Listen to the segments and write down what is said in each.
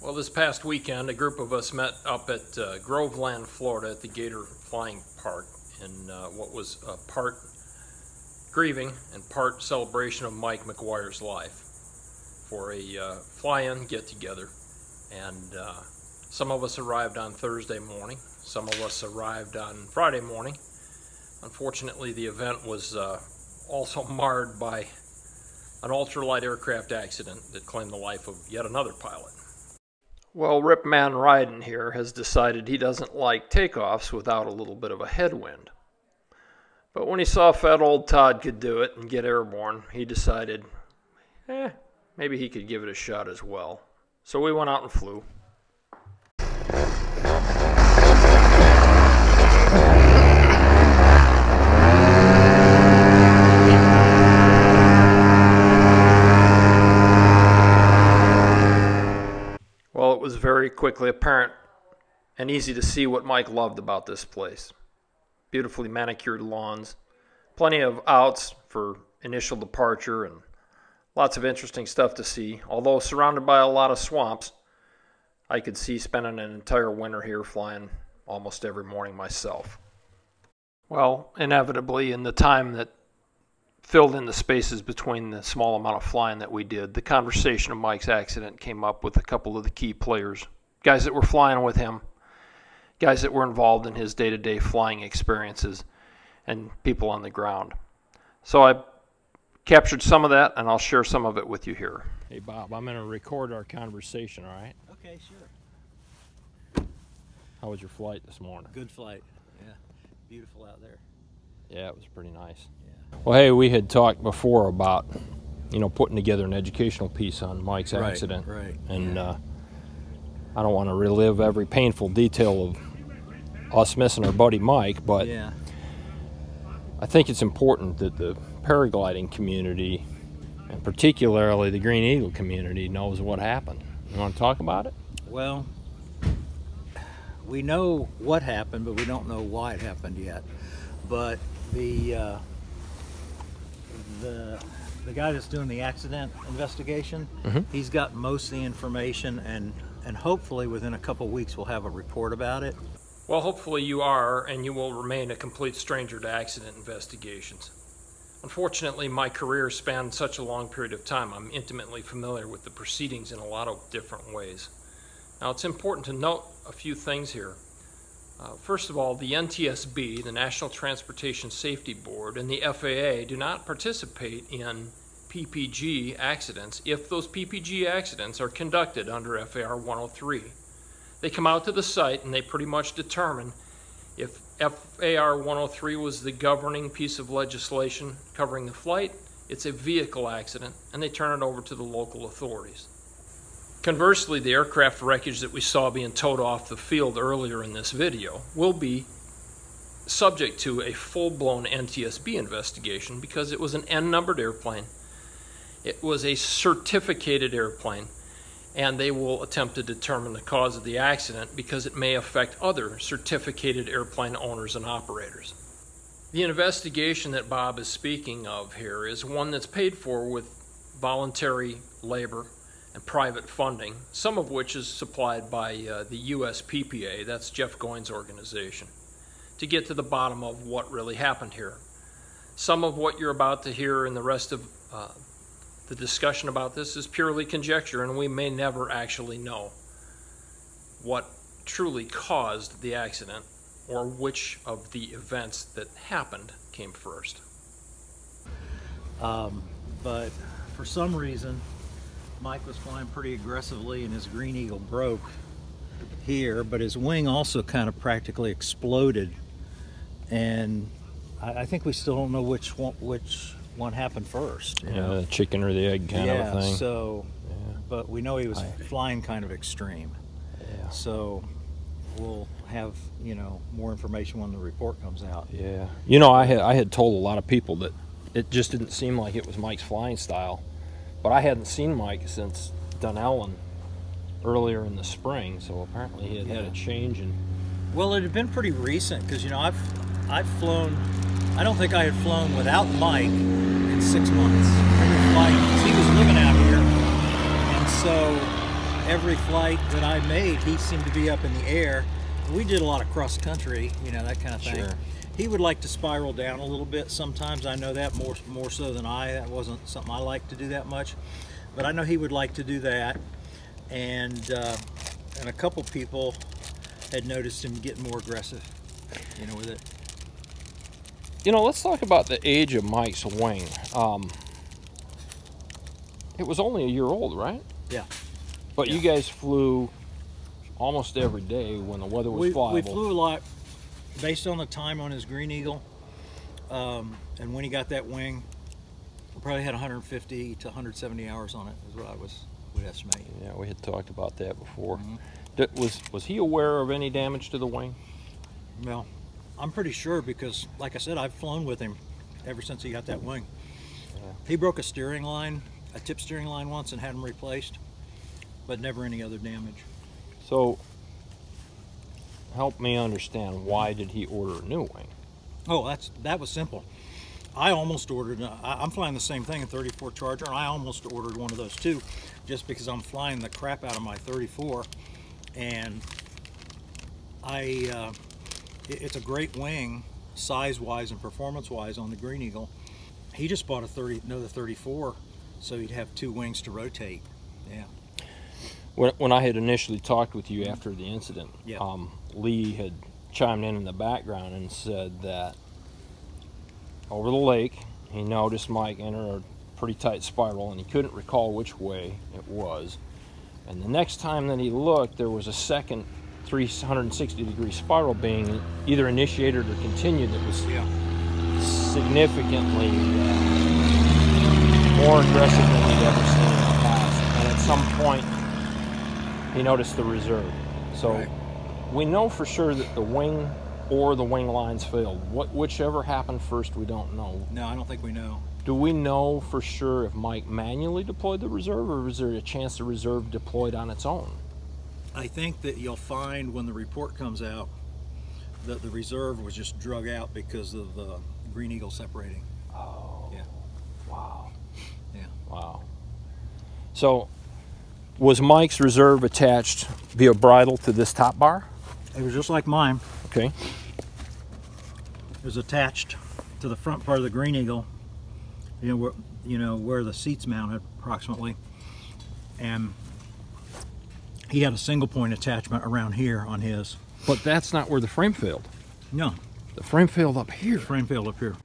Well, this past weekend, a group of us met up at Groveland, Florida at the Gator Flying Park in what was part grieving and part celebration of Mike McGuire's life for a fly-in get-together. And some of us arrived on Thursday morning, some of us arrived on Friday morning. Unfortunately, the event was also marred by an ultralight aircraft accident that claimed the life of yet another pilot. Well, Rip Man Ryden here has decided he doesn't like takeoffs without a little bit of a headwind. But when he saw fat old Todd could do it and get airborne, he decided, maybe he could give it a shot as well. So we went out and flew. Well, it was very quickly apparent and easy to see what Mike loved about this place. Beautifully manicured lawns, plenty of outs for initial departure, and lots of interesting stuff to see. Although surrounded by a lot of swamps, I could see spending an entire winter here flying almost every morning myself. Well, inevitably, in the time that filled in the spaces between the small amount of flying that we did, the conversation of Mike's accident came up with a couple of the key players, guys that were flying with him, guys that were involved in his day-to-day flying experiences, and people on the ground. So I captured some of that, and I'll share some of it with you here. Hey, Bob, I'm going to record our conversation, all right? Okay, sure. How was your flight this morning? Good flight, yeah. Beautiful out there. Yeah, it was pretty nice. Yeah. Well, hey, we had talked before about, putting together an educational piece on Mike's accident. Right. And I don't want to relive every painful detail of us missing our buddy Mike, but yeah. I think it's important that the paragliding community, and particularly the Green Eagle community, knows what happened. You want to talk about it? Well, we know what happened, but we don't know why it happened yet. But the guy that's doing the accident investigation, he's got most of the information, and hopefully within a couple of weeks we'll have a report about it. Well, hopefully you are, and you will remain a complete stranger to accident investigations. Unfortunately, my career spanned such a long period of time. I'm intimately familiar with the proceedings in a lot of different ways. Now, it's important to note a few things here. First of all, the NTSB, the National Transportation Safety Board, and the FAA do not participate in PPG accidents if those PPG accidents are conducted under FAR 103. They come out to the site and they pretty much determine if FAR 103 was the governing piece of legislation covering the flight, it's a vehicle accident, and they turn it over to the local authorities. Conversely, the aircraft wreckage that we saw being towed off the field earlier in this video will be subject to a full-blown NTSB investigation because it was an N-numbered airplane. It was a certificated airplane, and they will attempt to determine the cause of the accident because it may affect other certificated airplane owners and operators. The investigation that Bob is speaking of here is one that's paid for with voluntary labor and private funding, some of which is supplied by the USPPA, that's Jeff Goins' organization, to get to the bottom of what really happened here. Some of what you're about to hear in the rest of the discussion about this is purely conjecture, and we may never actually know what truly caused the accident or which of the events that happened came first. But for some reason, Mike was flying pretty aggressively and his Green Eagle broke here, but his wing also kind of practically exploded, and I think we still don't know which one happened first. Yeah, the chicken or the egg kind of a thing. But we know he was flying kind of extreme. Yeah. So we'll have, more information when the report comes out. Yeah. I had told a lot of people that it just didn't seem like it was Mike's flying style. But I hadn't seen Mike since Dunellen earlier in the spring, so apparently he had a change. Well, it had been pretty recent because I've flown. I don't think I had flown without Mike in 6 months. He was living out here, and so every flight that I made, he seemed to be up in the air. We did a lot of cross country, you know, that kind of thing. Sure. He would like to spiral down a little bit sometimes. I know that more so than I. That wasn't something I liked to do that much, but I know he would like to do that. And a couple people had noticed him getting more aggressive, you know, with it. You know, let's talk about the age of Mike's wing. It was only a year old, right? Yeah. But yeah. You guys flew almost every day when the weather was flyable. We flew a lot based on the time on his Green Eagle, and when he got that wing, we probably had 150 to 170 hours on it, is what I would estimate. Yeah, we had talked about that before. Mm-hmm. Was he aware of any damage to the wing? Well, I'm pretty sure because, like I said, I've flown with him ever since he got that wing. Yeah. He broke a steering line, a tip steering line once, and had him replaced, but never any other damage. So, help me understand, why did he order a new wing? Oh, that was simple. I almost ordered, I'm flying the same thing, a 34 Charger, and I almost ordered one of those too, just because I'm flying the crap out of my 34, and it's a great wing, size-wise and performance-wise on the Green Eagle. He just bought another 34, so he'd have two wings to rotate. Yeah. When I had initially talked with you after the incident, yeah. Lee had chimed in the background and said that over the lake he noticed Mike enter a pretty tight spiral and he couldn't recall which way it was. And the next time that he looked, there was a second 360-degree spiral being either initiated or continued that was significantly more aggressive than he'd ever seen in the past. And at some point, he noticed the reserve. So right. We know for sure that the wing or the wing lines failed. Whichever happened first, we don't know. No, I don't think we know. Do we know for sure if Mike manually deployed the reserve, or was there a chance the reserve deployed on its own? I think that you'll find when the report comes out that the reserve was just drug out because of the Green Eagle separating. Oh. Yeah. Wow. Yeah. Wow. So, was Mike's reserve attached via bridle to this top bar? It was just like mine. Okay. It was attached to the front part of the Green Eagle, where the seat's mounted approximately, and he had a single point attachment around here on his. But that's not where the frame failed. No. The frame failed up here. The frame failed up here.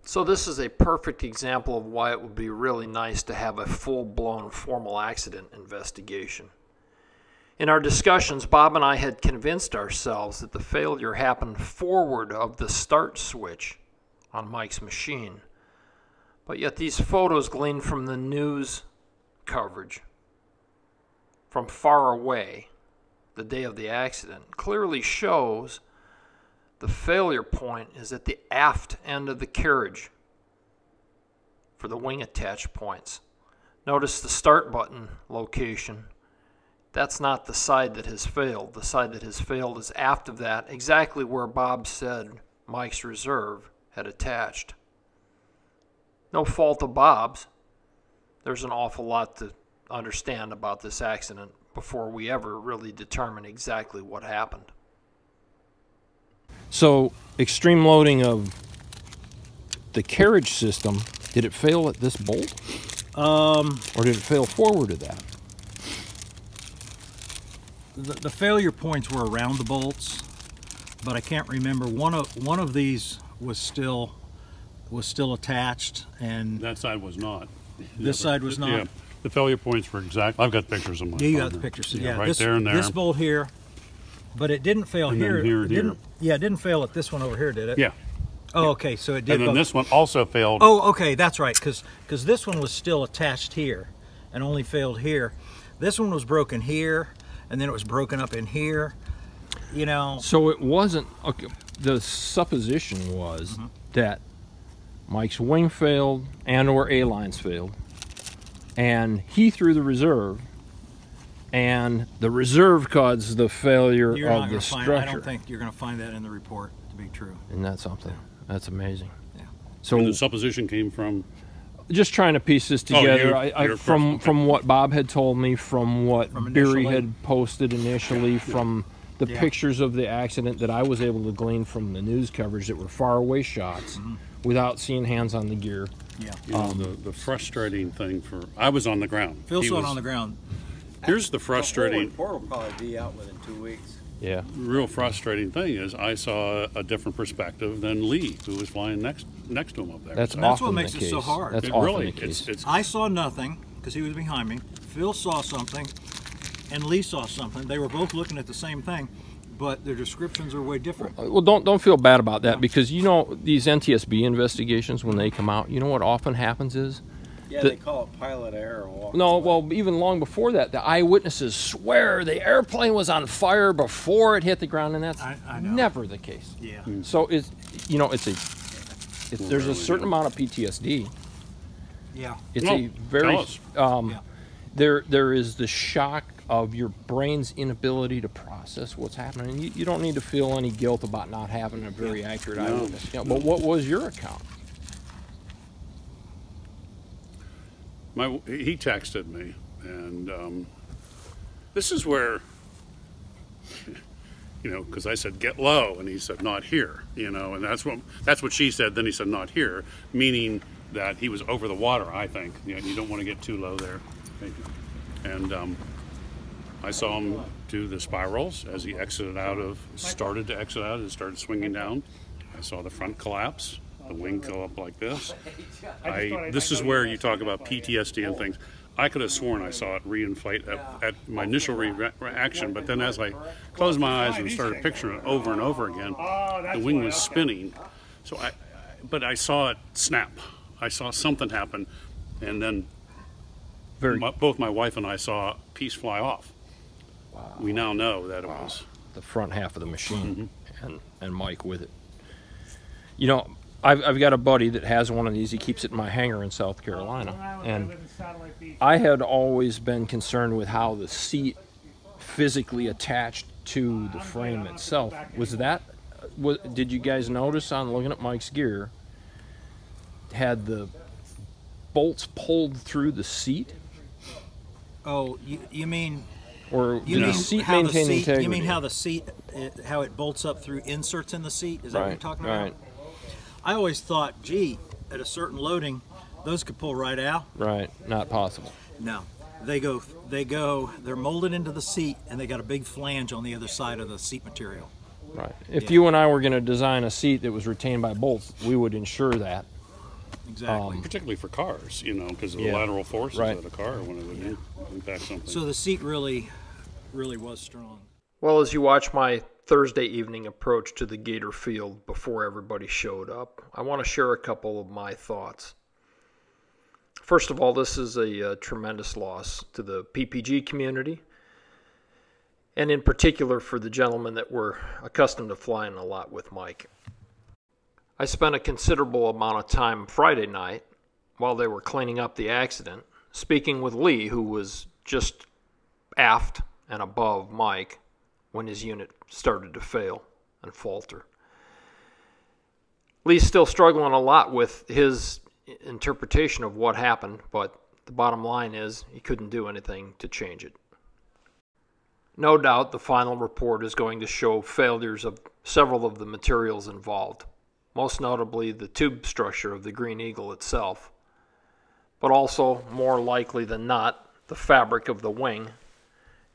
So this is a perfect example of why it would be really nice to have a full-blown formal accident investigation. In our discussions, Bob and I had convinced ourselves that the failure happened forward of the start switch on Mike's machine. But yet these photos gleaned from the news coverage from far away the day of the accident clearly shows the failure point is at the aft end of the carriage for the wing attach points. Notice the start button location. That's not the side that has failed. The side that has failed is aft of that, exactly where Bob said Mike's reserve had attached. No fault of Bob's. There's an awful lot to understand about this accident before we ever really determine exactly what happened. So, extreme loading of the carriage system, did it fail at this bolt? Or did it fail forward of that? The failure points were around the bolts, but I can't remember. One of these was still attached, and that side was not. This side was not. Yeah, the failure points were exact. I've got pictures of my phone. You got the pictures. Yeah, right there and there. This bolt here, but it didn't fail and here. Then here and here. Yeah, it didn't fail at this one over here, did it? Yeah. Oh, okay. So it did. And then this one also failed. Oh, okay, that's right. Because this one was still attached here, and only failed here. This one was broken here, and then it was broken up in here. You know. So it wasn't. Okay, the supposition was that Mike's wing failed and/or A-lines failed, and he threw the reserve, and the reserve caused the failure of the structure. I don't think you're going to find that in the report to be true. Isn't that something? That's amazing. Yeah. So and the supposition came from just trying to piece this Oh, together. From what Bob had told me, from what Barry initially. had posted initially, from the pictures of the accident that I was able to glean from the news coverage that were far away shots, without seeing hands on the gear. Yeah. You know, the frustrating thing I was on the ground. Phil saw it on the ground. Here's the frustrating, The whole report will probably be out within 2 weeks. Yeah. real frustrating thing is I saw a different perspective than Lee, who was flying next to him up there. That's So That's often what makes the it case. so hard. That's it often really, the case. it's I saw nothing because he was behind me. Phil saw something, and Lee saw something. They were both looking at the same thing, but their descriptions are way different. Well, don't feel bad about that, because you know these NTSB investigations, when they come out, you know what often happens is Yeah, The- they call it pilot error. Walk no, away. well, even long before that, the eyewitnesses swear the airplane was on fire before it hit the ground, and that's I know. never the case. Yeah. So there's a certain amount of PTSD. Yeah. It's No, a very tell us. Yeah. there is the shock of your brain's inability to process what's happening. You don't need to feel any guilt about not having a very accurate eyewitness account. But what was your account? He texted me, and this is where, you know, because I said get low, and he said not here, you know, and that's what she said. Then he said not here, meaning that he was over the water. I think you don't want to get too low there. Thank you. And I saw him do the spirals as he started to exit out and started swinging down. I saw the front collapse, the wing go up like this. This is where you talk about PTSD and things. I could have sworn I saw it reinflate at my initial reaction, but then as I closed my eyes and started picturing it over and over again, the wing was spinning. So but I saw it snap. I saw something happen, and then both my wife and I saw a piece fly off. Wow. We now know that it was The front half of the machine, and Mike with it. You know, I've got a buddy that has one of these. He keeps it in my hangar in South Carolina, and I had always been concerned with how the seat physically attached to the frame itself. Did you guys notice on looking at Mike's gear, had the bolts pulled through the seat? Oh, you mean Or you did mean the seat how the maintain seat? integrity? You mean how the seat, how it bolts up through inserts in the seat? Is that what you're talking about? Right, I always thought, gee, at a certain loading, those could pull right out. right. Not possible. No, they're molded into the seat, and they got a big flange on the other side of the seat material. Right. If you and I were going to design a seat that was retained by bolts, we would ensure that. Exactly. particularly for cars, you know, because of the Yeah. lateral forces Right. of the car when it would impact something. So the seat really was strong. Well, as you watch my Thursday evening approach to the Gator Field before everybody showed up, I want to share a couple of my thoughts. First of all, this is a tremendous loss to the PPG community, and in particular for the gentlemen that were accustomed to flying a lot with Mike. I spent a considerable amount of time Friday night while they were cleaning up the accident, speaking with Lee, who was just aft and above Mike when his unit started to fail and falter. Lee's still struggling a lot with his interpretation of what happened, but the bottom line is he couldn't do anything to change it. No doubt the final report is going to show failures of several of the materials involved, most notably the tube structure of the Green Eagle itself, but also, more likely than not, the fabric of the wing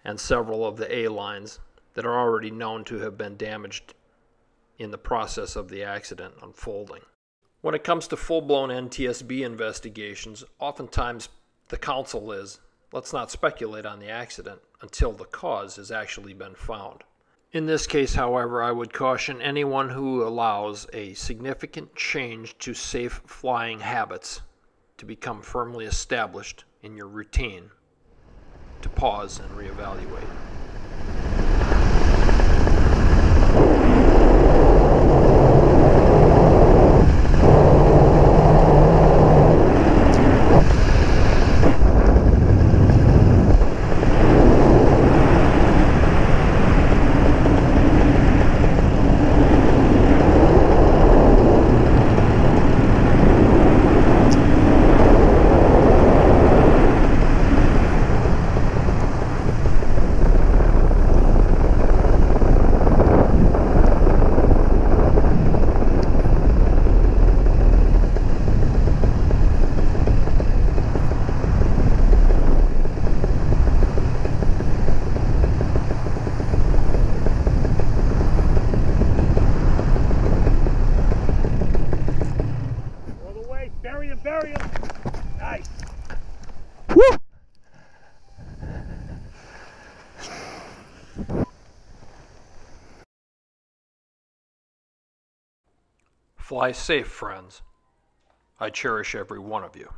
and several of the A-lines that are already known to have been damaged in the process of the accident unfolding. When it comes to full-blown NTSB investigations, oftentimes the counsel is, let's not speculate on the accident until the cause has actually been found. In this case, however, I would caution anyone who allows a significant change to safe flying habits to become firmly established in your routine to pause and reevaluate. Fly safe, friends. I cherish every one of you.